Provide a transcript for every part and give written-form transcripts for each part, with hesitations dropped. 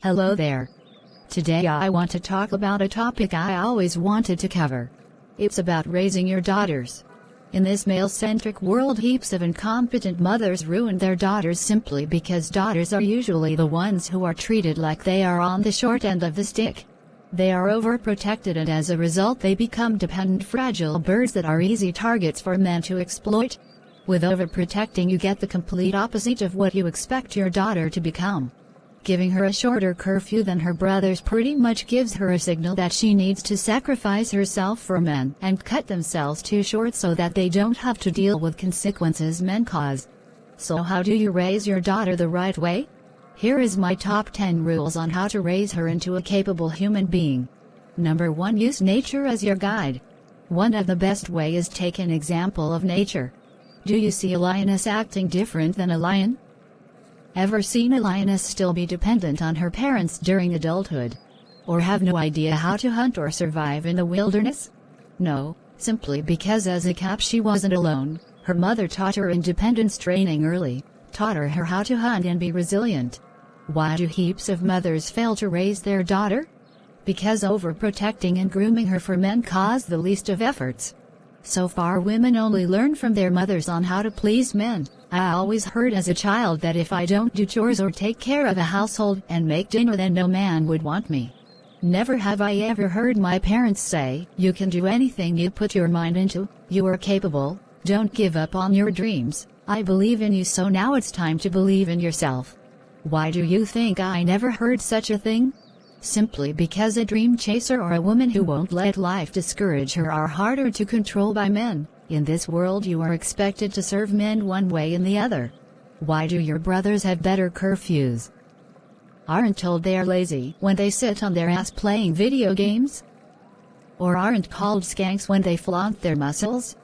Hello there. Today I want to talk about a topic I always wanted to cover. It's about raising your daughters. In this male-centric world, heaps of incompetent mothers ruin their daughters simply because daughters are usually the ones who are treated like they are on the short end of the stick. They are overprotected, and as a result they become dependent, fragile birds that are easy targets for men to exploit. With overprotecting, you get the complete opposite of what you expect your daughter to become. Giving her a shorter curfew than her brothers pretty much gives her a signal that she needs to sacrifice herself for men and cut themselves too short so that they don't have to deal with consequences men cause. So how do you raise your daughter the right way? Here is my top 10 rules on how to raise her into a capable human being. Number 1. Use nature as your guide. One of the best way is take an example of nature. Do you see a lioness acting different than a lion? Ever seen a lioness still be dependent on her parents during adulthood? Or have no idea how to hunt or survive in the wilderness? No, simply because as a calf she wasn't alone. Her mother taught her independence training early, taught her how to hunt and be resilient. Why do heaps of mothers fail to raise their daughter? Because overprotecting and grooming her for men cause the least of efforts. So far women only learn from their mothers on how to please men. I always heard as a child that if I don't do chores or take care of a household and make dinner, then no man would want me. Never have I ever heard my parents say, "You can do anything you put your mind into, you are capable, don't give up on your dreams, I believe in you, so now it's time to believe in yourself." Why do you think I never heard such a thing? Simply because a dream chaser or a woman who won't let life discourage her are harder to control by men. In this world you are expected to serve men one way and the other. Why do your brothers have better curfews? Aren't told they are lazy when they sit on their ass playing video games? Or aren't called skanks when they flaunt their muscles?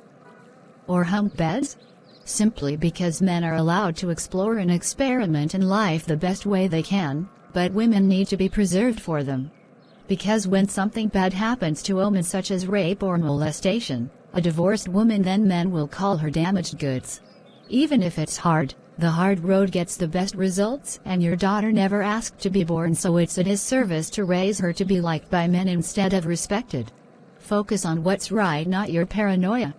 Or hump beds? Simply because men are allowed to explore and experiment in life the best way they can, but women need to be preserved for them. Because when something bad happens to women such as rape or molestation, a divorced woman, then men will call her damaged goods. Even if it's hard, the hard road gets the best results, and your daughter never asked to be born, so it's a disservice to raise her to be liked by men instead of respected. Focus on what's right, not your paranoia.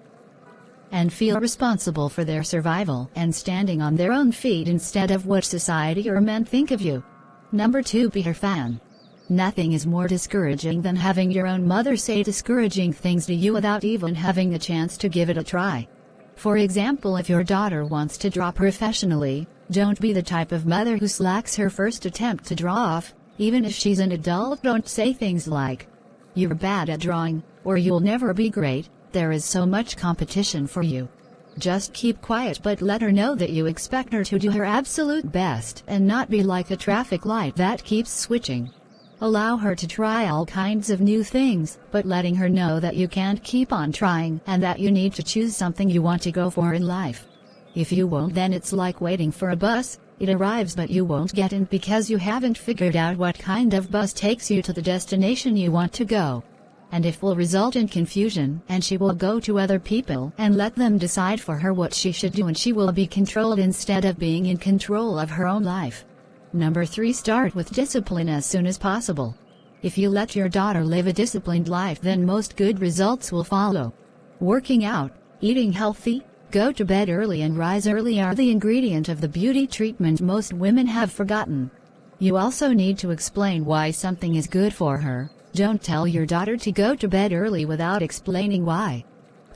And feel responsible for their survival and standing on their own feet instead of what society or men think of you. Number 2. Be her fan. Nothing is more discouraging than having your own mother say discouraging things to you without even having the chance to give it a try. For example, if your daughter wants to draw professionally, don't be the type of mother who slacks her first attempt to draw off. Even if she's an adult, don't say things like, "You're bad at drawing," or "You'll never be great, there is so much competition for you." Just keep quiet, but let her know that you expect her to do her absolute best and not be like a traffic light that keeps switching. Allow her to try all kinds of new things, but letting her know that you can't keep on trying and that you need to choose something you want to go for in life. If you won't, then it's like waiting for a bus. It arrives but you won't get in because you haven't figured out what kind of bus takes you to the destination you want to go. And it will result in confusion, and she will go to other people and let them decide for her what she should do, and she will be controlled instead of being in control of her own life. Number 3. Start with discipline as soon as possible. If you let your daughter live a disciplined life, then most good results will follow. Working out, eating healthy, go to bed early and rise early are the ingredient of the beauty treatment most women have forgotten. You also need to explain why something is good for her. Don't tell your daughter to go to bed early without explaining why.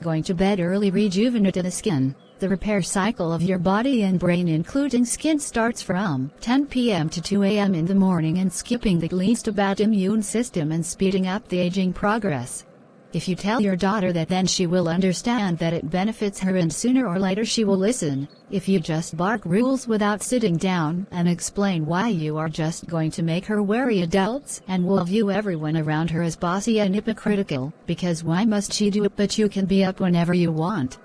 Going to bed early rejuvenates the skin. The repair cycle of your body and brain, including skin, starts from 10 p.m. to 2 a.m. in the morning, and skipping that leads to bad immune system and speeding up the aging progress. If you tell your daughter that, then she will understand that it benefits her, and sooner or later she will listen. If you just bark rules without sitting down and explain why, you are just going to make her wary adults and will view everyone around her as bossy and hypocritical, because why must she do it but you can be up whenever you want?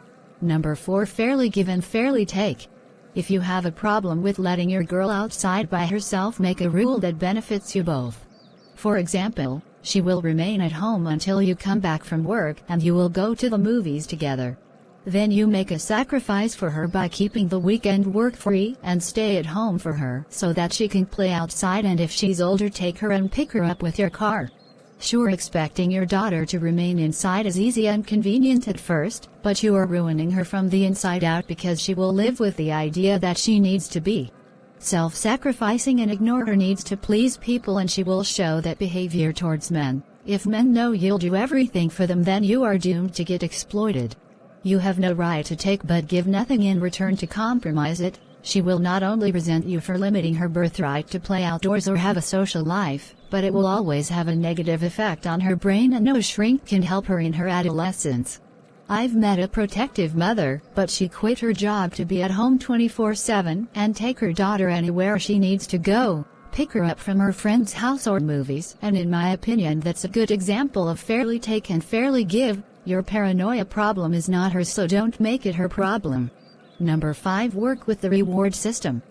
Number 4. Fairly give and fairly take. If you have a problem with letting your girl outside by herself, make a rule that benefits you both. For example, she will remain at home until you come back from work and you will go to the movies together. Then you make a sacrifice for her by keeping the weekend work free and stay at home for her so that she can play outside, and if she's older take her and pick her up with your car. Sure, expecting your daughter to remain inside is easy and convenient at first, but you are ruining her from the inside out because she will live with the idea that she needs to be self-sacrificing and ignore her needs to please people, and she will show that behavior towards men. If men know you'll do everything for them, then you are doomed to get exploited. You have no right to take but give nothing in return to compromise it. She will not only resent you for limiting her birthright to play outdoors or have a social life, but it will always have a negative effect on her brain, and no shrink can help her in her adolescence. I've met a protective mother, but she quit her job to be at home 24/7 and take her daughter anywhere she needs to go, pick her up from her friend's house or movies, and in my opinion that's a good example of fairly take and fairly give. Your paranoia problem is not hers, so don't make it her problem. Number 5. Work with the reward system.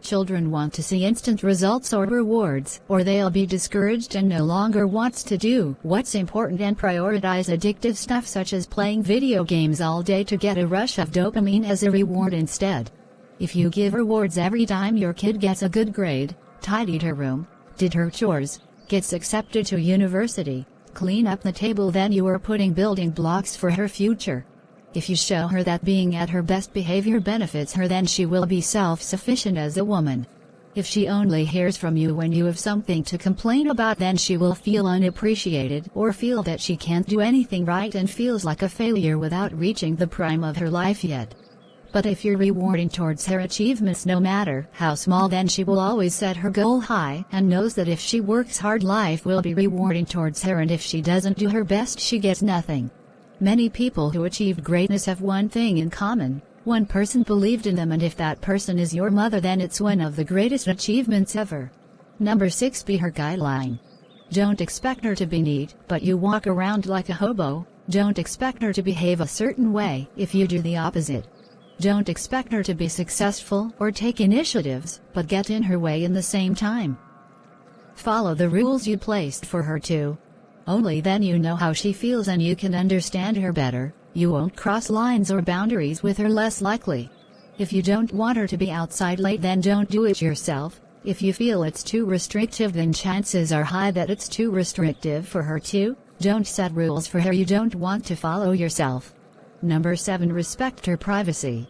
Children want to see instant results or rewards, or they'll be discouraged and no longer wants to do what's important and prioritize addictive stuff such as playing video games all day to get a rush of dopamine as a reward instead. If you give rewards every time your kid gets a good grade, tidied her room, did her chores, gets accepted to university, clean up the table, then you are putting building blocks for her future. If you show her that being at her best behavior benefits her, then she will be self-sufficient as a woman. If she only hears from you when you have something to complain about, then she will feel unappreciated or feel that she can't do anything right and feels like a failure without reaching the prime of her life yet. But if you're rewarding towards her achievements no matter how small, then she will always set her goal high and knows that if she works hard, life will be rewarding towards her, and if she doesn't do her best, she gets nothing. Many people who achieved greatness have one thing in common: one person believed in them, and if that person is your mother, then it's one of the greatest achievements ever. Number 6. Be her guideline. Don't expect her to be neat, but you walk around like a hobo. Don't expect her to behave a certain way if you do the opposite. Don't expect her to be successful or take initiatives, but get in her way in the same time. Follow the rules you placed for her to. Only then you know how she feels and you can understand her better. You won't cross lines or boundaries with her less likely. If you don't want her to be outside late, then don't do it yourself. If you feel it's too restrictive, then chances are high that it's too restrictive for her too. Don't set rules for her you don't want to follow yourself. Number 7. Respect her privacy.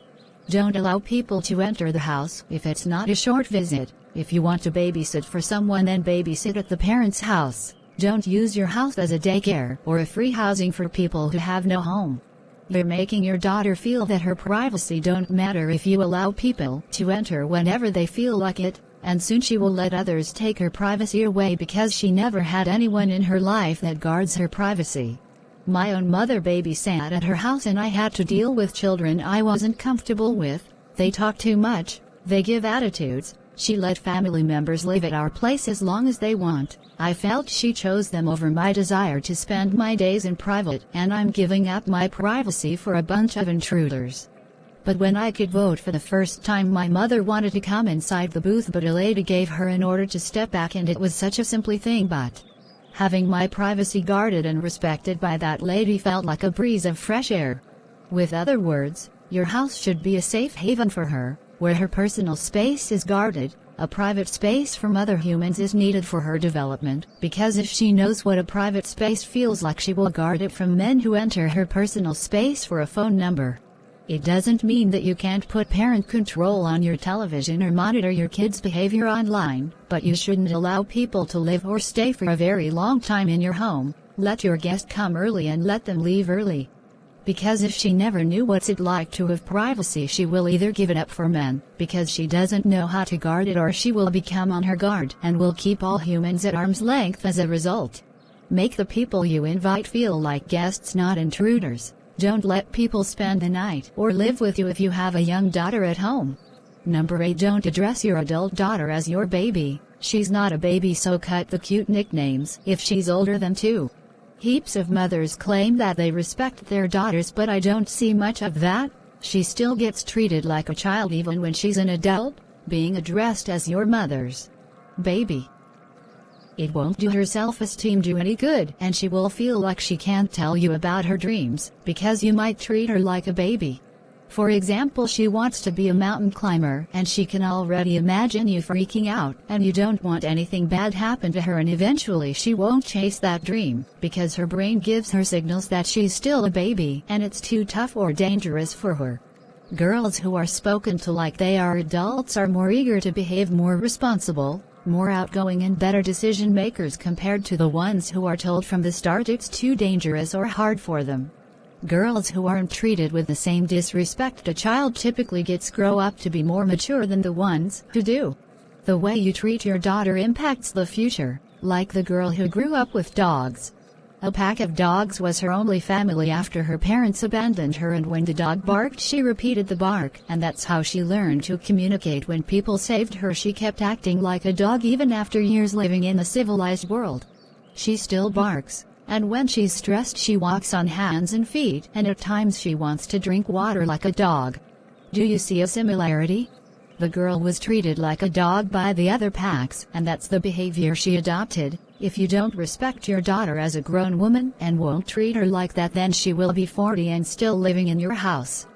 Don't allow people to enter the house if it's not a short visit. If you want to babysit for someone, then babysit at the parent's house. Don't use your house as a daycare or a free housing for people who have no home. You're making your daughter feel that her privacy don't matter if you allow people to enter whenever they feel like it, and soon she will let others take her privacy away because she never had anyone in her life that guards her privacy. My own mother babysat at her house, and I had to deal with children I wasn't comfortable with. They talk too much, they give attitudes. She let family members live at our place as long as they want. I felt she chose them over my desire to spend my days in private, and I'm giving up my privacy for a bunch of intruders. But when I could vote for the first time, my mother wanted to come inside the booth, but a lady gave her an order to step back, and it was such a simple thing, but having my privacy guarded and respected by that lady felt like a breeze of fresh air. With other words, your house should be a safe haven for her, where her personal space is guarded. A private space from other humans is needed for her development, because if she knows what a private space feels like, she will guard it from men who enter her personal space for a phone number. It doesn't mean that you can't put parent control on your television or monitor your kids' behavior online, but you shouldn't allow people to live or stay for a very long time in your home. Let your guest come early and let them leave early. Because if she never knew what's it like to have privacy, she will either give it up for men, because she doesn't know how to guard it, or she will become on her guard and will keep all humans at arm's length as a result. Make the people you invite feel like guests, not intruders. Don't let people spend the night or live with you if you have a young daughter at home. Number 8. Don't address your adult daughter as your baby. She's not a baby, so cut the cute nicknames if she's older than 2. Heaps of mothers claim that they respect their daughters, but I don't see much of that. She still gets treated like a child even when she's an adult, being addressed as your mother's baby. It won't do her self-esteem any good, and she will feel like she can't tell you about her dreams, because you might treat her like a baby. For example, she wants to be a mountain climber, and she can already imagine you freaking out, and you don't want anything bad happen to her, and eventually she won't chase that dream, because her brain gives her signals that she's still a baby, and it's too tough or dangerous for her. Girls who are spoken to like they are adults are more eager to behave, more responsible, more outgoing, and better decision makers compared to the ones who are told from the start it's too dangerous or hard for them. Girls who aren't treated with the same disrespect a child typically gets grow up to be more mature than the ones who do. The way you treat your daughter impacts the future, like the girl who grew up with dogs. A pack of dogs was her only family after her parents abandoned her, and when the dog barked she repeated the bark, and that's how she learned to communicate. When people saved her, she kept acting like a dog even after years living in the civilized world. She still barks. And when she's stressed she walks on hands and feet, and at times she wants to drink water like a dog. Do you see a similarity? The girl was treated like a dog by the other packs, and that's the behavior she adopted. If you don't respect your daughter as a grown woman and won't treat her like that, then she will be 40 and still living in your house.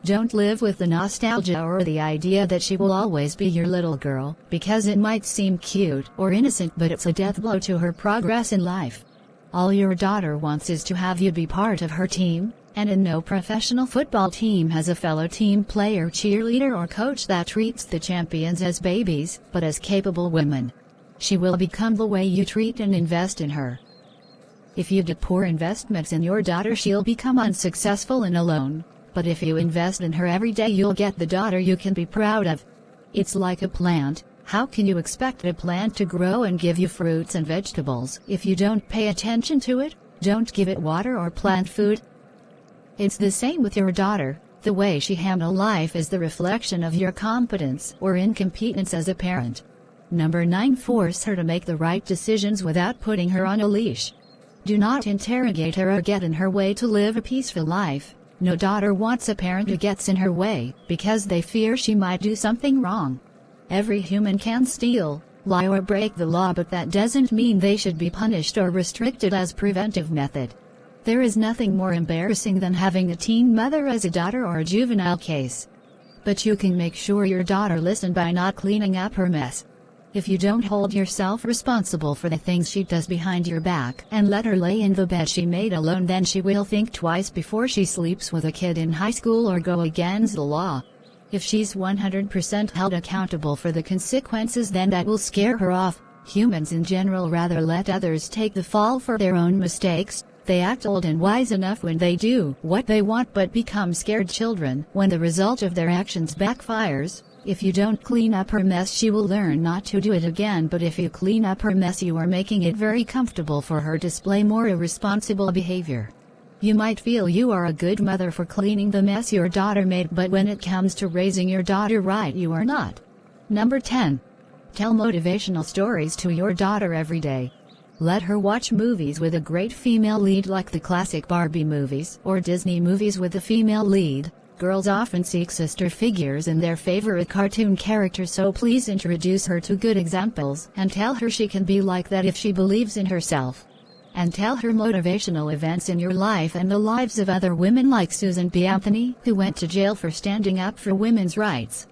Don't live with the nostalgia or the idea that she will always be your little girl, because it might seem cute or innocent, but it's a death blow to her progress in life. All your daughter wants is to have you be part of her team, and in no professional football team has a fellow team player, cheerleader, or coach that treats the champions as babies, but as capable women. She will become the way you treat and invest in her. If you do poor investments in your daughter, she'll become unsuccessful and alone, but if you invest in her every day, you'll get the daughter you can be proud of. It's like a plant. How can you expect a plant to grow and give you fruits and vegetables if you don't pay attention to it, don't give it water or plant food? It's the same with your daughter. The way she handles life is the reflection of your competence or incompetence as a parent. Number 9. Force her to make the right decisions without putting her on a leash. Do not interrogate her or get in her way to live a peaceful life. No daughter wants a parent who gets in her way because they fear she might do something wrong. Every human can steal, lie, or break the law, but that doesn't mean they should be punished or restricted as preventive method. There is nothing more embarrassing than having a teen mother as a daughter or a juvenile case. But you can make sure your daughter listens by not cleaning up her mess. If you don't hold yourself responsible for the things she does behind your back and let her lay in the bed she made alone, then she will think twice before she sleeps with a kid in high school or go against the law. If she's 100% held accountable for the consequences, then that will scare her off. Humans in general rather let others take the fall for their own mistakes. They act old and wise enough when they do what they want, but become scared children when the result of their actions backfires. If you don't clean up her mess, she will learn not to do it again, but if you clean up her mess, you are making it very comfortable for her to display more irresponsible behavior. You might feel you are a good mother for cleaning the mess your daughter made, but when it comes to raising your daughter right, you are not. Number 10. Tell motivational stories to your daughter every day. Let her watch movies with a great female lead like the classic Barbie movies or Disney movies with a female lead. Girls often seek sister figures in their favorite cartoon characters, so please introduce her to good examples and tell her she can be like that if she believes in herself. And tell her motivational events in your life and the lives of other women like Susan B. Anthony, who went to jail for standing up for women's rights.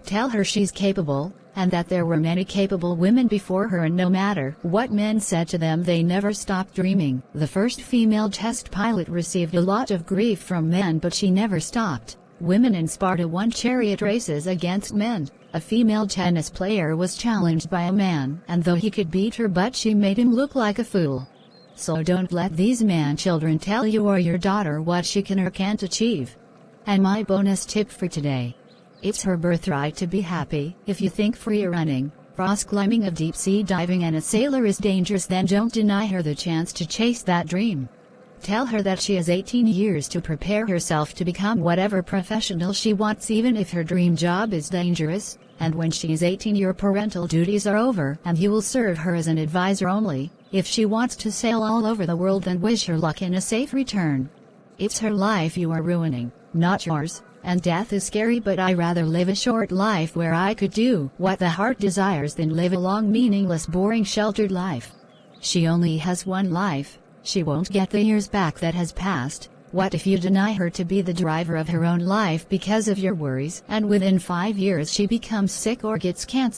Tell her she's capable, and that there were many capable women before her, and no matter what men said to them, they never stopped dreaming. The first female test pilot received a lot of grief from men, but she never stopped. Women in Sparta won chariot races against men. A female tennis player was challenged by a man, and though he could beat her, but she made him look like a fool. So don't let these man-children tell you or your daughter what she can or can't achieve. And my bonus tip for today. It's her birthright to be happy. If you think free running, cross climbing, of deep-sea diving, and a sailor is dangerous, then don't deny her the chance to chase that dream. Tell her that she has 18 years to prepare herself to become whatever professional she wants, even if her dream job is dangerous. And when she is 18, your parental duties are over, and you will serve her as an advisor only. If she wants to sail all over the world, then wish her luck and a safe return. It's her life you are ruining, not yours. And death is scary, but I rather live a short life where I could do what the heart desires than live a long, meaningless, boring, sheltered life. She only has one life. She won't get the years back that has passed. What if you deny her to be the driver of her own life because of your worries, and within 5 years she becomes sick or gets cancer?